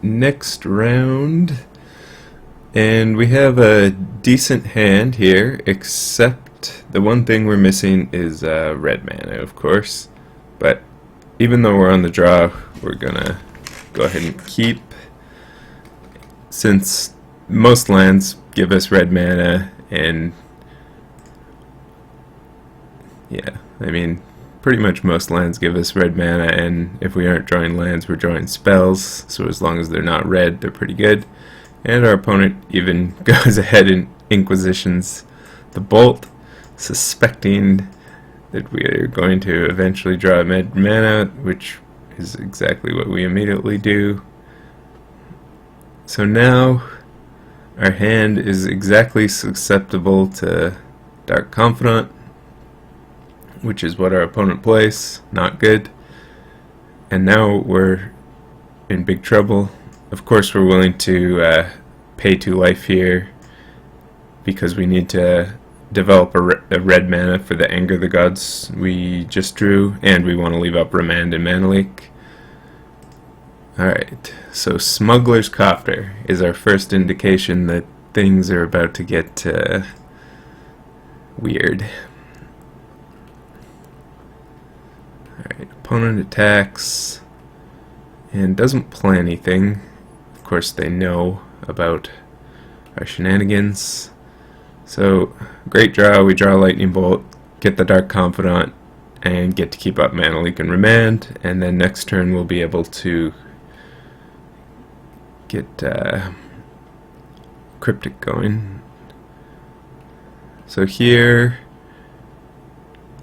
next round, and we have a decent hand here, except the one thing we're missing is red mana, of course. But even though we're on the draw, we're gonna go ahead and keep, since most lands give us red mana, and yeah, I mean, pretty much most lands give us red mana, and if we aren't drawing lands, we're drawing spells, so as long as they're not red, they're pretty good. And our opponent even goes ahead and Inquisitions the Bolt, suspecting that we are going to eventually draw red mana, which is exactly what we immediately do. So now our hand is exactly susceptible to Dark Confidant, which is what our opponent plays. Not good. And now we're in big trouble. Of course we're willing to pay 2 life here because we need to develop a red mana for the Anger the Gods we just drew, and we want to leave up Remand and Mana Leak. Alright, so Smuggler's Copter is our first indication that things are about to get weird. Alright, opponent attacks and doesn't play anything. Of course they know about our shenanigans. So, great draw, we draw Lightning Bolt, get the Dark Confidant, and get to keep up Mana Leak and Remand, and then next turn we'll be able to get Cryptic going. So here,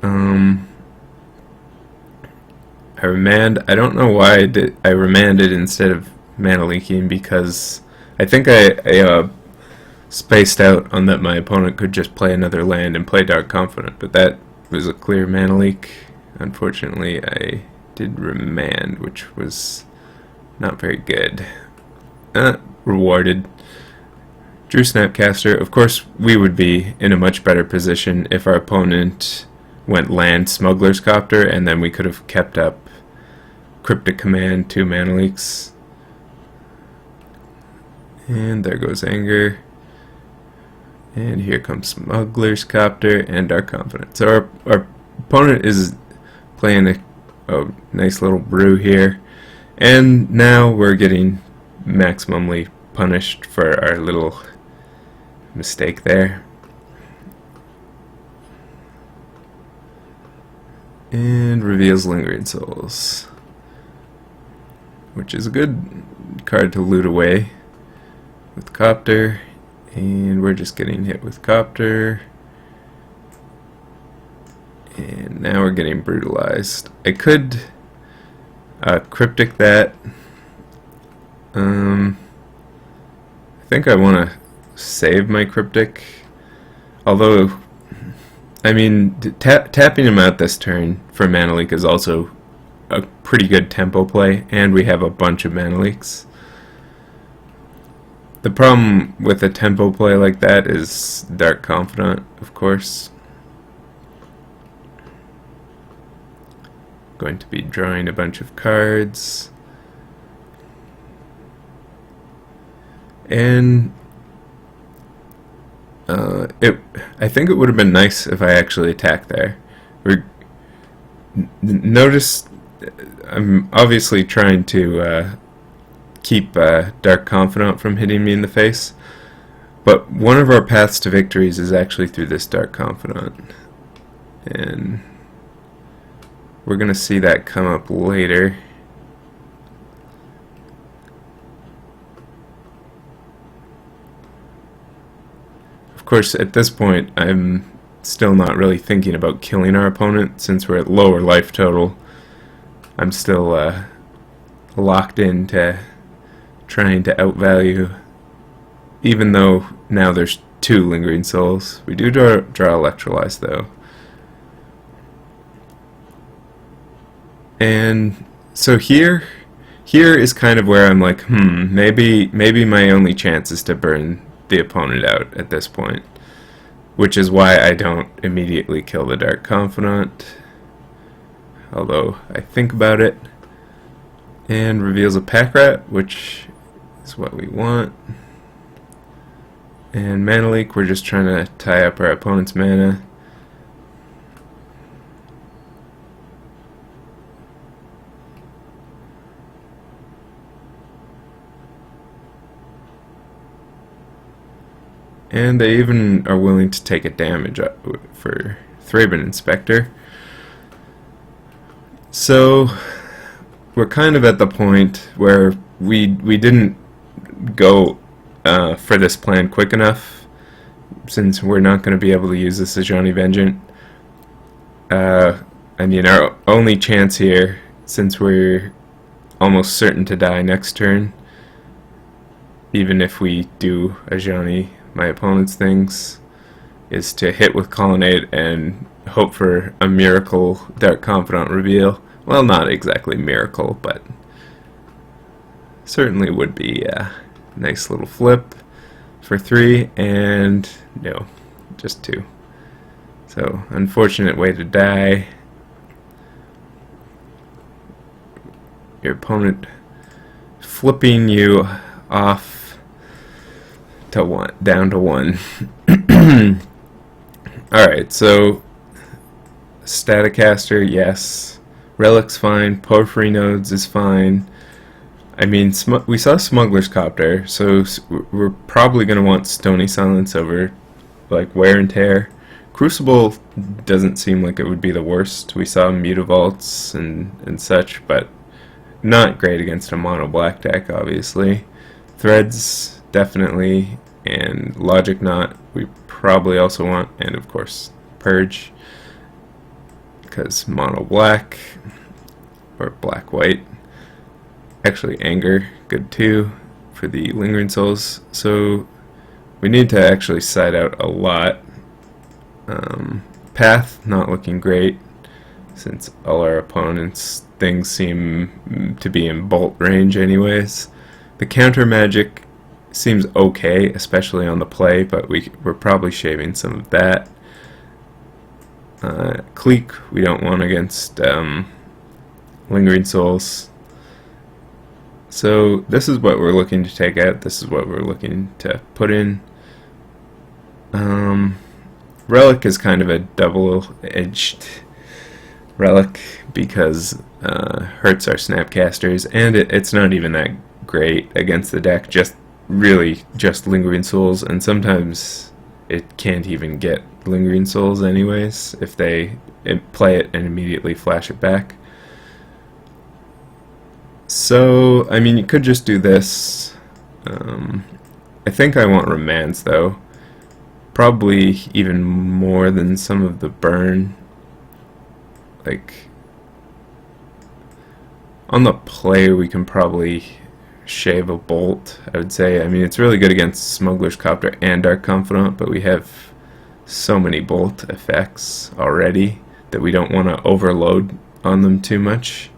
I remand. I don't know why I remanded instead of mana leaking, because I think I spaced out on that my opponent could just play another land and play Dark Confidant, but that was a clear mana leak. Unfortunately, I did remand, which was not very good. Rewarded. Drew Snapcaster. Of course, we would be in a much better position if our opponent went land Smuggler's Copter, and then we could have kept up Cryptic Command, 2 mana leaks. And there goes Anger. And here comes Smuggler's Copter and Dark Confidant. So our opponent is playing a nice little brew here. And now we're getting maximally punished for our little mistake there. And reveals Lingering Souls, which is a good card to loot away with Copter, and we're just getting hit with Copter, and now we're getting brutalized. I could Cryptic that. I think I want to save my Cryptic, although I mean, tapping him out this turn for Mana Leak is also a pretty good tempo play, and we have a bunch of Mana Leaks. The problem with a tempo play like that is Dark Confidant, of course. Going to be drawing a bunch of cards. And I think it would have been nice if I actually attacked there. Notice I'm obviously trying to keep Dark Confidant from hitting me in the face, but one of our paths to victories is actually through this Dark Confidant, and we're gonna see that come up later. Of course, at this point, I'm still not really thinking about killing our opponent, since we're at lower life total. I'm still locked into trying to outvalue, even though now there's 2 Lingering Souls. We do draw Electrolyze, though. And so here is kind of where I'm like, maybe my only chance is to burn the opponent out at this point, which is why I don't immediately kill the Dark Confidant, although I think about it. And reveals a Pack Rat, which is what we want. And mana leak, we're just trying to tie up our opponent's mana. And they even are willing to take a damage for Thraben Inspector. So we're kind of at the point where we didn't go for this plan quick enough, since we're not going to be able to use this Ajani Vengeant. I mean, our only chance here, since we're almost certain to die next turn, even if we do Ajani my opponent's things, is to hit with Colonnade and hope for a miracle Dark Confidant reveal. Well, not exactly miracle, but certainly would be a nice little flip for 3, and no, just 2. So, unfortunate way to die. Your opponent flipping you off to 1, down to 1. Alright, so Staticaster, yes. Relic's fine. Porphyry Nodes is fine. I mean, we saw Smuggler's Copter, so we're probably going to want Stony Silence over, like, Wear and Tear. Crucible doesn't seem like it would be the worst. We saw Mutavaults and such, but not great against a mono black deck, obviously. Threads, definitely, and Logic Knot we probably also want, and of course Purge, because mono black or black white. Actually, Anger, good too for the Lingering Souls. So we need to actually side out a lot. Path, not looking great, since all our opponents' things seem to be in bolt range anyways. The counter magic seems okay, especially on the play, but we're probably shaving some of that. Clique, we don't want against Lingering Souls. So this is what we're looking to take out. This is what we're looking to put in. Relic is kind of a double-edged relic, because hurts our Snapcasters, and it's not even that great against the deck, really just Lingering Souls, and sometimes it can't even get Lingering Souls anyways if they play it and immediately flash it back. So, I mean, you could just do this. I think I want Romance, though. Probably even more than some of the burn. Like, on the play we can probably shave a bolt, I would say. I mean, it's really good against Smuggler's Copter and Dark Confidant, but we have so many bolt effects already that we don't want to overload on them too much.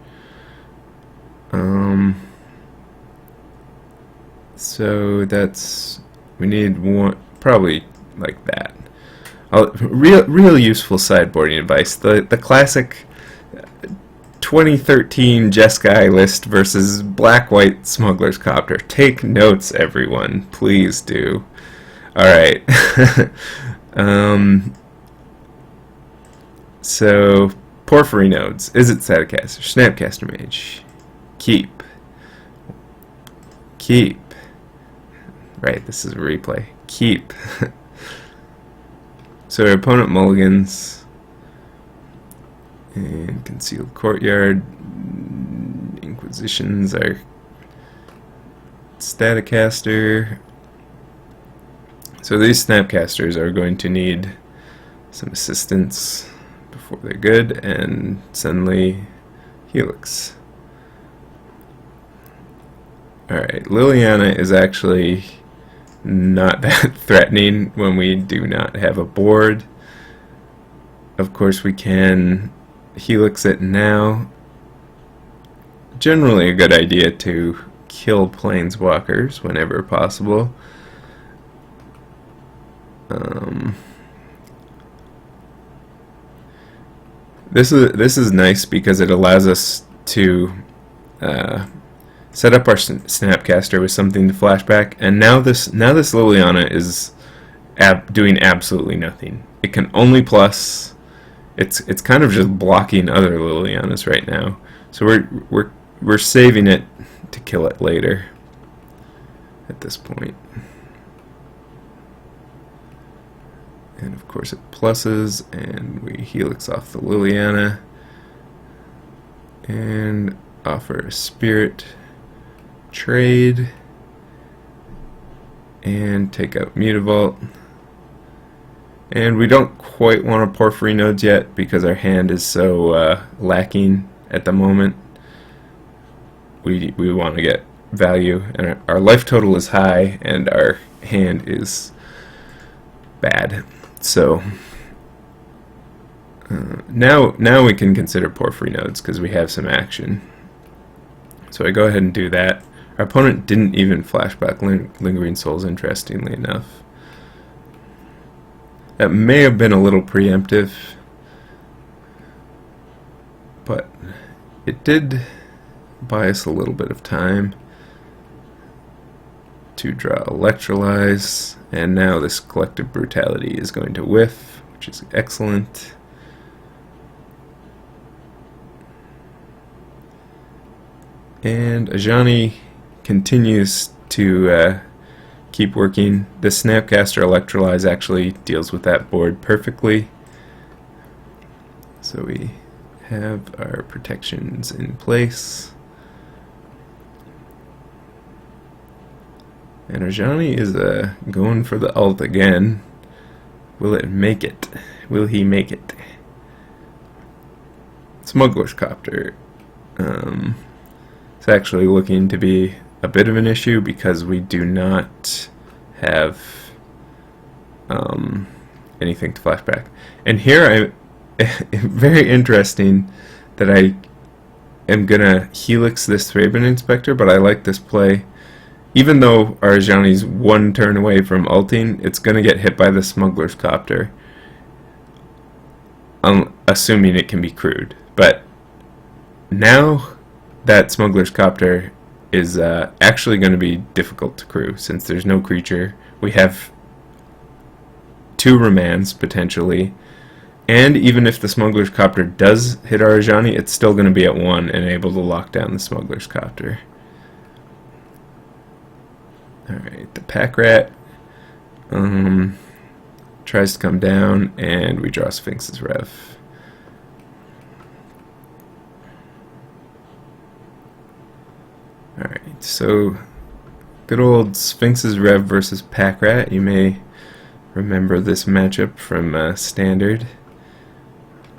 So that's, we need one, probably like that. Real useful sideboarding advice. The classic 2013 Jeskai list versus Black-White Smuggler's Copter. Take notes, everyone. Please do. Alright. So, Porphyry Nodes. Is it Staticaster? Snapcaster Mage. Keep. Right, this is a replay. Keep. So our opponent mulligans. And Concealed Courtyard. Inquisitions are Staticaster. So these Snapcasters are going to need some assistance before they're good, and suddenly Helix. Alright, Liliana is actually not that threatening when we do not have a board. Of course we can Helix it now. Generally a good idea to kill planeswalkers whenever possible. This is nice because it allows us to set up our Snapcaster with something to flashback, and now this Liliana is doing absolutely nothing. It can only plus. It's kind of just blocking other Lilianas right now. So we're saving it to kill it later. At this point. And of course it pluses, and we helix off the Liliana and offer a spirit trade and take out Mutavault. And we don't quite want to Porphyry nodes yet because our hand is so lacking at the moment. We want to get value, and our life total is high and our hand is bad. So now we can consider Porphyry nodes because we have some action. So I go ahead and do that. Our opponent didn't even flashback Lingering Souls, interestingly enough. That may have been a little preemptive, but it did buy us a little bit of time to draw Electrolyze, and now this Collective Brutality is going to whiff, which is excellent. And Ajani continues to keep working. The Snapcaster Electrolyze actually deals with that board perfectly. So we have our protections in place. And Ajani is going for the ult again. Will it make it? Will he make it? Smuggler's Copter. It's actually looking to be a bit of an issue because we do not have anything to flashback. And here very interesting that I am gonna helix this Thraben Inspector, but I like this play. Even though Arjani's one turn away from ulting, it's gonna get hit by the Smuggler's Copter. Assuming it can be crewed. But now that Smuggler's Copter is actually going to be difficult to crew since there's no creature. We have 2 remands potentially, and even if the Smuggler's Copter does hit Arjani, it's still going to be at 1 and able to lock down the Smuggler's Copter. Alright, the Pack Rat tries to come down, and we draw Sphinx's Rev. Alright, so good old Sphinx's Rev versus Pack Rat. You may remember this matchup from Standard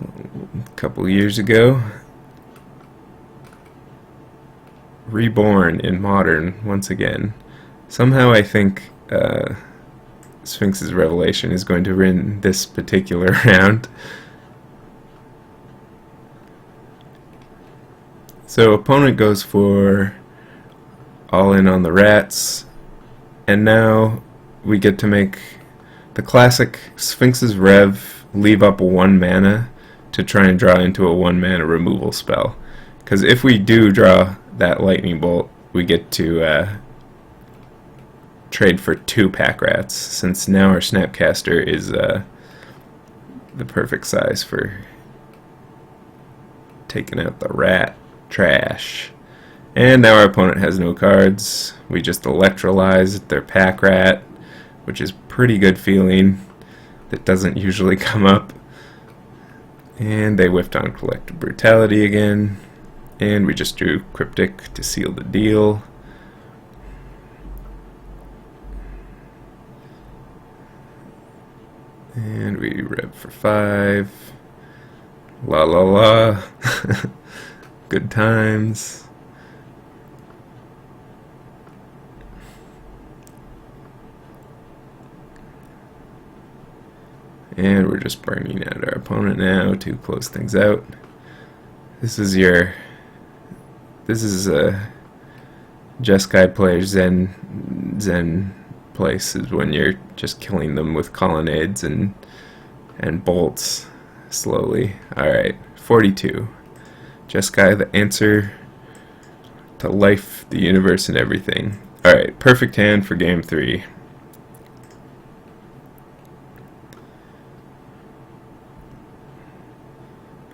a couple years ago. Reborn in Modern once again. Somehow I think Sphinx's Revelation is going to win this particular round. So opponent goes for all in on the rats, and now we get to make the classic Sphinx's Rev leave up 1 mana to try and draw into a 1 mana removal spell. Because if we do draw that Lightning Bolt, we get to trade for 2 Pack Rats, since now our Snapcaster is the perfect size for taking out the rat trash. And now our opponent has no cards. We just electrolyzed their Pack Rat, which is pretty good feeling. That doesn't usually come up. And they whiffed on Collective Brutality again. And we just drew Cryptic to seal the deal. And we rev for 5. La la la. Good times. And we're just bringing out our opponent now to close things out. This is a Jeskai player Zen place, is when you're just killing them with colonnades and bolts slowly. Alright, 42. Jeskai, the answer to life, the universe, and everything. Alright, perfect hand for game 3.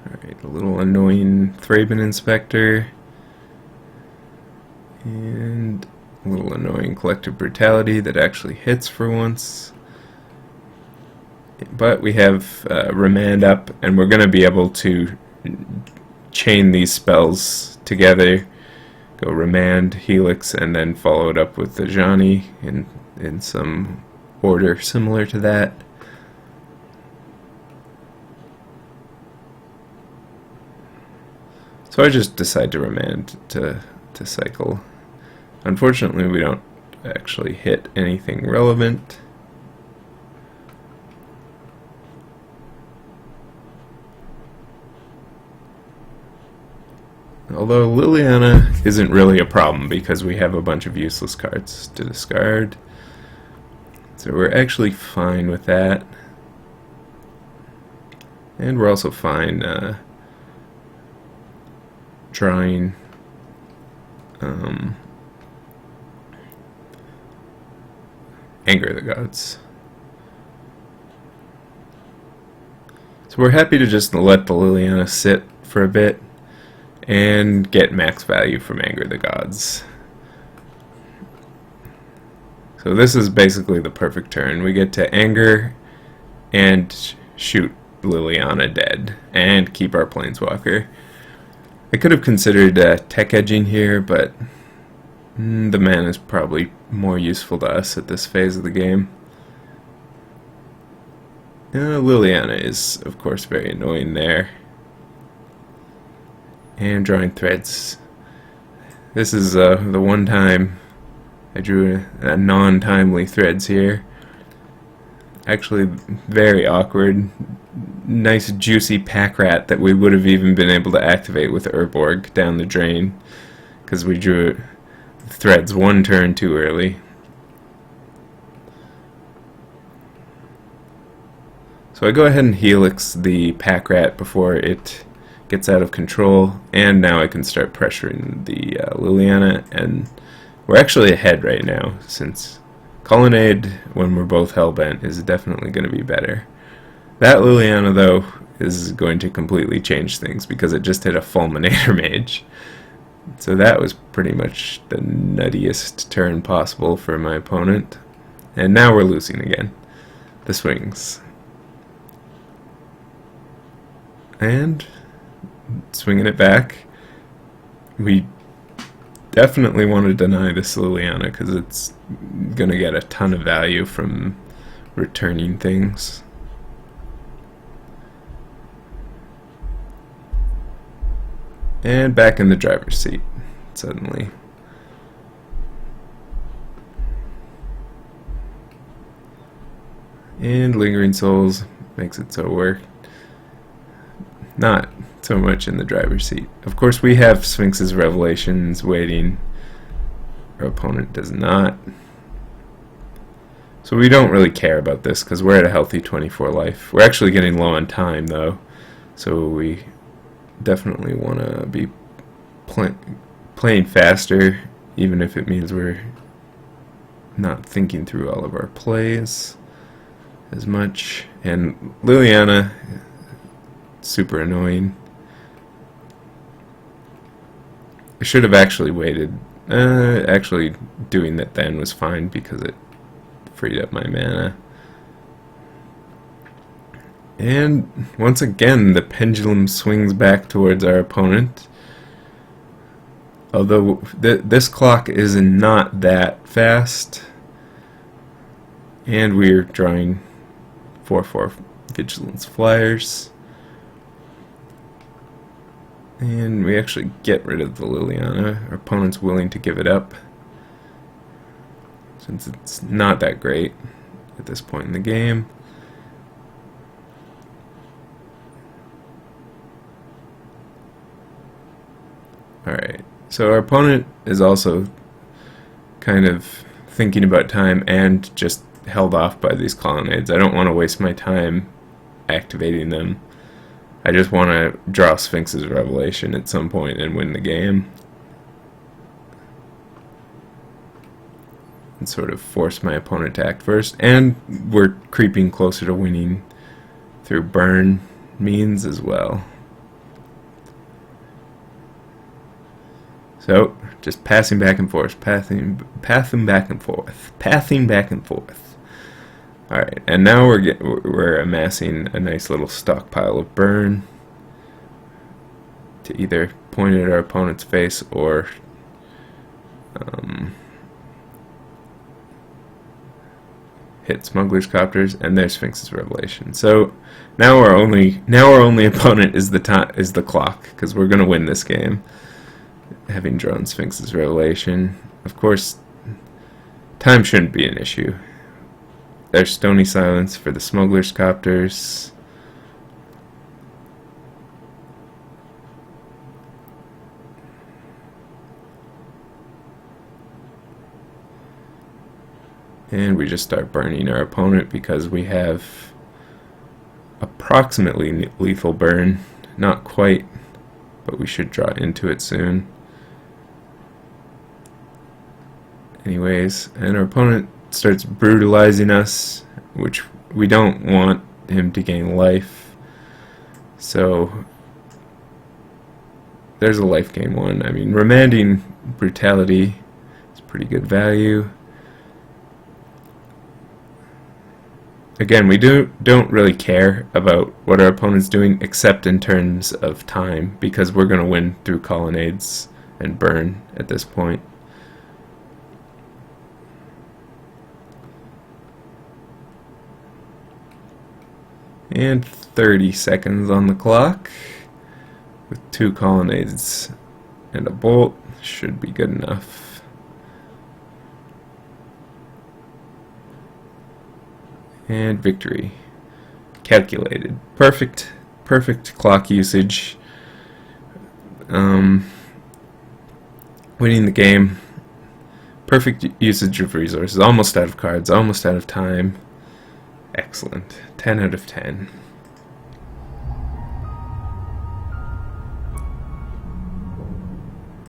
Alright, a little annoying Thraben Inspector. And a little annoying Collective Brutality that actually hits for once. But we have Remand up, and we're going to be able to chain these spells together. Go Remand, Helix, and then follow it up with the Ajani in some order similar to that. So I just decide to Remand to cycle. Unfortunately, we don't actually hit anything relevant. Although Liliana isn't really a problem because we have a bunch of useless cards to discard. So we're actually fine with that. And we're also fine drawing Anger of the Gods. So we're happy to just let the Liliana sit for a bit and get max value from Anger of the Gods. So this is basically the perfect turn. We get to anger and shoot Liliana dead and keep our Planeswalker. I could have considered tech edging here, but the mana is probably more useful to us at this phase of the game. Liliana is, of course, very annoying there. And drawing threads. This is the one time I drew a non-timely threads here. Actually, very awkward. Nice juicy pack rat that we would have even been able to activate with Urborg down the drain, because we drew threads one turn too early. So I go ahead and Helix the pack rat before it gets out of control, and now I can start pressuring the Liliana, and we're actually ahead right now, since Colonnade, when we're both Hellbent, is definitely going to be better. That Liliana, though, is going to completely change things, because it just hit a Fulminator Mage. So that was pretty much the nuttiest turn possible for my opponent. And now we're losing again. The swings. And swinging it back. We definitely want to deny this Liliana because it's going to get a ton of value from returning things. And back in the driver's seat, suddenly. And Lingering Souls makes it so we're not so much in the driver's seat. Of course, we have Sphinx's Revelations waiting. Our opponent does not. So we don't really care about this because we're at a healthy 24 life. We're actually getting low on time, though. So we definitely want to be playing faster, even if it means we're not thinking through all of our plays as much. And Liliana, super annoying. I should have actually waited. Actually doing that then was fine because it freed up my mana. And once again, the pendulum swings back towards our opponent. Although this clock is not that fast. And we're drawing 4/4 Vigilance Flyers. And we actually get rid of the Liliana. Our opponent's willing to give it up, since it's not that great at this point in the game. Alright, so our opponent is also kind of thinking about time and just held off by these colonnades. I don't want to waste my time activating them. I just want to draw Sphinx's Revelation at some point and win the game. and sort of force my opponent to act first. And we're creeping closer to winning through burn means as well. So, just passing back and forth, pathing back and forth. Alright, and now we're amassing a nice little stockpile of burn to either point it at our opponent's face or hit Smuggler's Copters, and there's Sphinx's Revelation. So now our only opponent is the clock, because we're gonna win this game. Having drawn Sphinx's Revelation, of course, time shouldn't be an issue. There's Stony Silence for the Smuggler's Copters. And we just start burning our opponent because we have approximately lethal burn. Not quite, but we should draw into it soon. Anyways, and our opponent starts brutalizing us, which we don't want him to gain life. So there's a life gain one. I mean, remanding Brutality is pretty good value. Again, we don't really care about what our opponent's doing except in terms of time, because we're going to win through colonnades and burn at this point. And 30 seconds on the clock with 2 colonnades and a bolt should be good enough. And victory. Calculated. Perfect clock usage. Winning the game. Perfect usage of resources. Almost out of cards, almost out of time. Excellent. 10 out of 10.